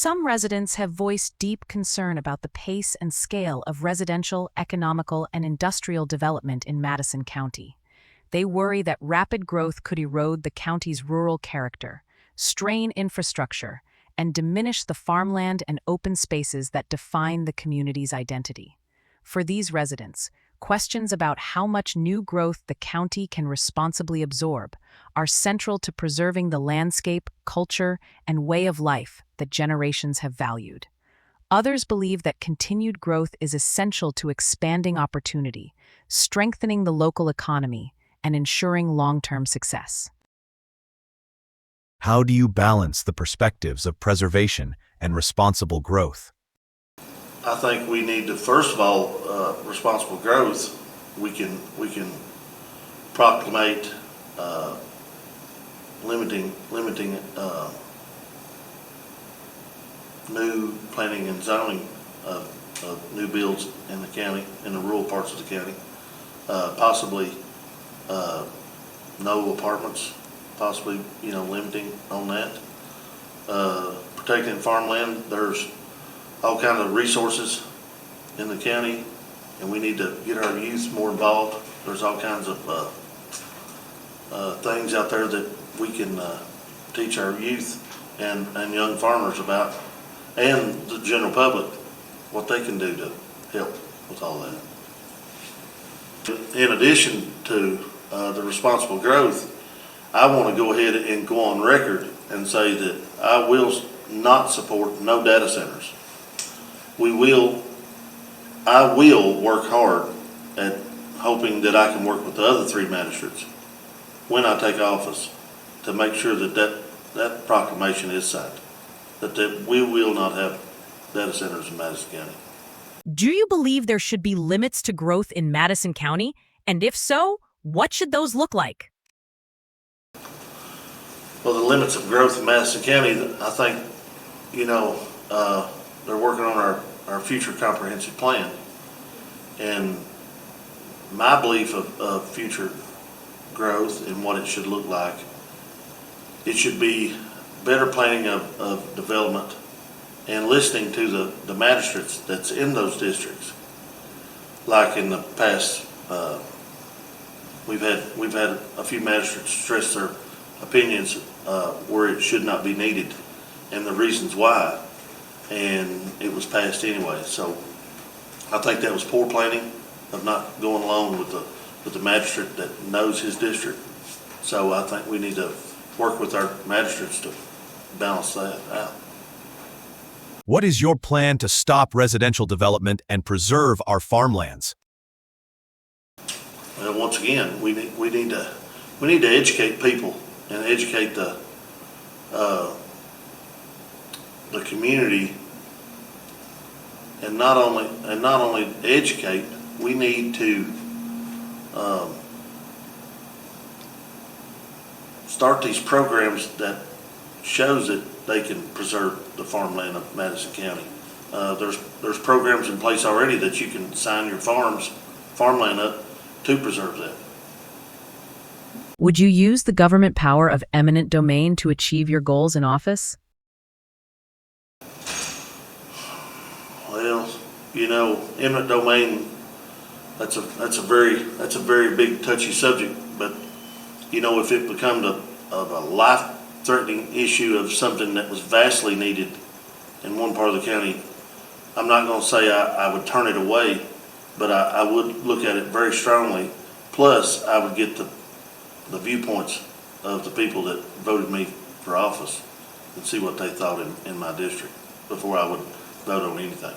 Some residents have voiced deep concern about the pace and scale of residential, economical, and industrial development in Madison County. They worry that rapid growth could erode the county's rural character, strain infrastructure, and diminish the farmland and open spaces that define the community's identity. For these residents, questions about how much new growth the county can responsibly absorb are central to preserving the landscape, culture, and way of life that generations have valued. Others believe that continued growth is essential to expanding opportunity, strengthening the local economy, and ensuring long-term success. How do you balance the perspectives of preservation and responsible growth? I think we need to, first of all, responsible growth. We can proclamate limiting new planning and zoning of new builds in the county, in the rural parts of the county. Possibly no apartments, possibly limiting on that. Protecting farmland. There's all kinds of resources in the county, and we need to get our youth more involved. There's all kinds of things out there that we can teach our youth and young farmers about, and the general public, what they can do to help with all that. In addition to the responsible growth, I want to go ahead and go on record and say that I will not support no data centers. I will work hard at hoping that I can work with the other three magistrates when I take office to make sure that proclamation is signed, that we will not have data centers in Madison County. Do you believe there should be limits to growth in Madison County? And if so, what should those look like? Well, the limits of growth in Madison County, I think, they're working on our future comprehensive plan. And my belief of future growth and what it should look like, it should be better planning of development and listening to the magistrates that's in those districts. Like in the past, we've had a few magistrates stress their opinions where it should not be needed and the reasons why, and it was passed anyway. So I think that was poor planning of not going along with the magistrate that knows his district. So I think we need to work with our magistrates to balance that out. What is your plan to stop residential development and preserve our farmlands? Well, once again, we need to educate people and educate the community, and not only educate. We need to start these programs that shows that they can preserve the farmland of Madison County. There's programs in place already that you can sign your farmland up to preserve that. Would you use the government power of eminent domain to achieve your goals in office? Well, eminent domain, that's a very big touchy subject. But if it becomes a life-threatening issue of something that was vastly needed in one part of the county, I'm not going to say I would turn it away, but I would look at it very strongly. Plus, I would get the viewpoints of the people that voted me for office and see what they thought in my district before I would vote on anything.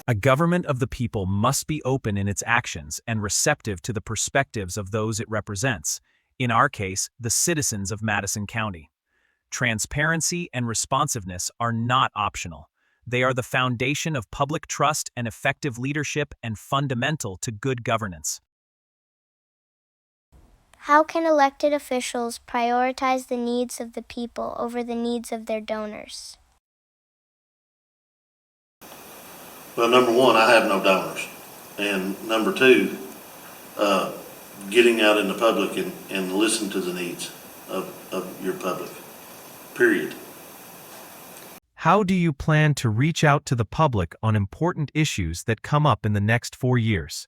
A government of the people must be open in its actions and receptive to the perspectives of those it represents, in our case, the citizens of Madison County. Transparency and responsiveness are not optional. They are the foundation of public trust and effective leadership, and fundamental to good governance. How can elected officials prioritize the needs of the people over the needs of their donors? Well, number one, I have no donors. And number two, getting out in the public and listen to the needs of your public, period. How do you plan to reach out to the public on important issues that come up in the next 4 years?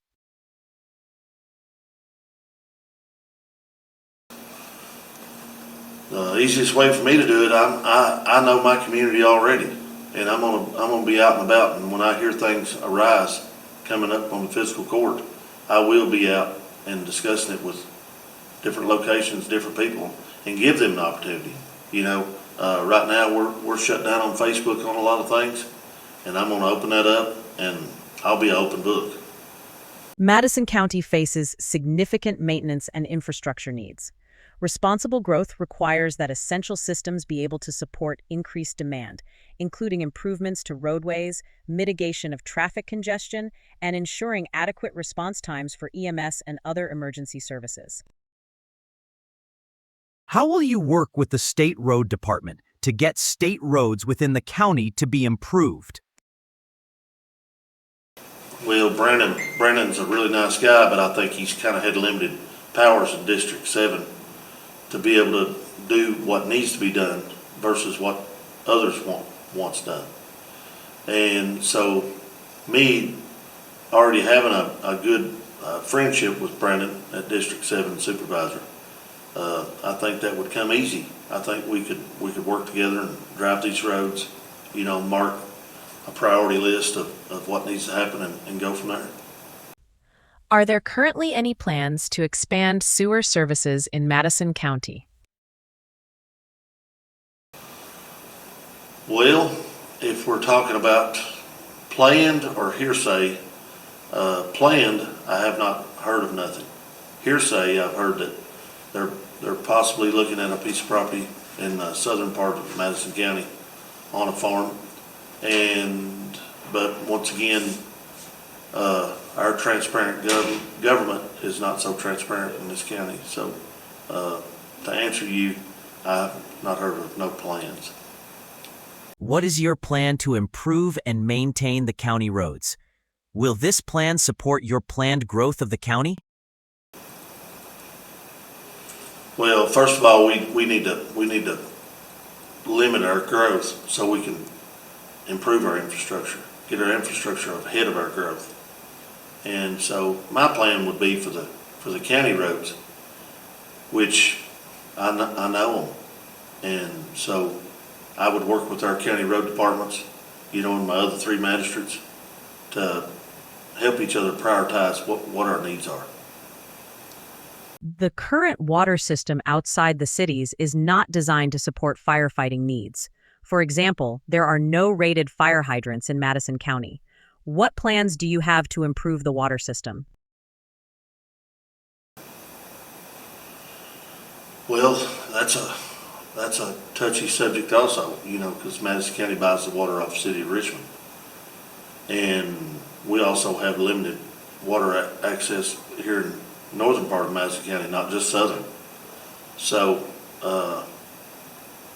The easiest way for me to do it, I know my community already, and I'm gonna be out and about. And when I hear things arise coming up on the fiscal court, I will be out and discussing it with different locations, different people, and give them an opportunity. Right now we're shut down on Facebook on a lot of things, and I'm gonna open that up, and I'll be an open book. Madison County faces significant maintenance and infrastructure needs. Responsible growth requires that essential systems be able to support increased demand, including improvements to roadways, mitigation of traffic congestion, and ensuring adequate response times for EMS and other emergency services. How will you work with the State Road Department to get state roads within the county to be improved? Well, Brandon's a really nice guy, but I think he's kind of had limited powers in District 7 to be able to do what needs to be done versus what others wants done. And so me already having a good friendship with Brandon at District 7 supervisor, I think that would come easy. I think we could work together and drive these roads, mark a priority list of what needs to happen and go from there. Are there currently any plans to expand sewer services in Madison County? Well, if we're talking about planned or hearsay, planned, I have not heard of nothing. Hearsay, I've heard that they're possibly looking at a piece of property in the southern part of Madison County on a farm. But once again, our transparent government is not so transparent in this county. So to answer you, I've not heard of no plans. What is your plan to improve and maintain the county roads? Will this plan support your planned growth of the county? Well, first of all, we need to limit our growth so we can improve our infrastructure, get our infrastructure ahead of our growth. And so my plan would be for the county roads, which I know them, and so I would work with our county road departments, and my other 3 magistrates to help each other prioritize what our needs are. The current water system outside the cities is not designed to support firefighting needs. For example, there are no rated fire hydrants in Madison County. What plans do you have to improve the water system? Well, that's a touchy subject also, because Madison County buys the water off the city of Richmond. And we also have limited water access here in the northern part of Madison County, not just southern. So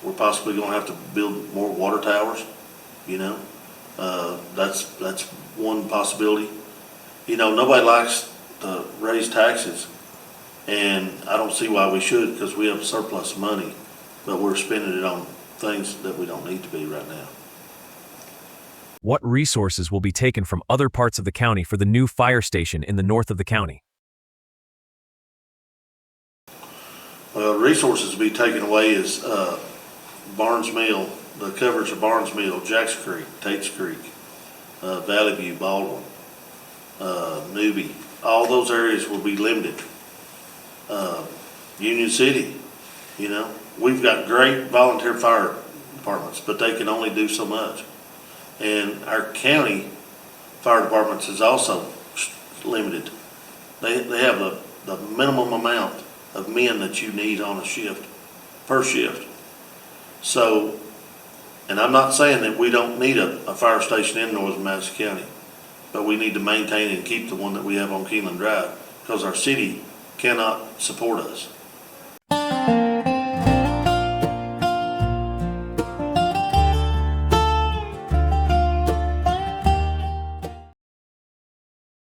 we're possibly going to have to build more water towers, That's one possibility. Nobody likes to raise taxes, and I don't see why we should, because we have a surplus of money, but we're spending it on things that we don't need to be right now. What resources will be taken from other parts of the county for the new fire station in the north of the county? Well, resources to be taken away is Barnes Mill, the coverage of Barnes Mill, Jackson Creek, Tates Creek, Valley View, Baldwin, Newby. All those areas will be limited. Union City, we've got great volunteer fire departments, but they can only do so much. And our county fire departments is also limited. They have the minimum amount of men that you need on a shift, per shift. So, and I'm not saying that we don't need a fire station in northern Madison County, but we need to maintain and keep the one that we have on Keeneland Drive, because our city cannot support us.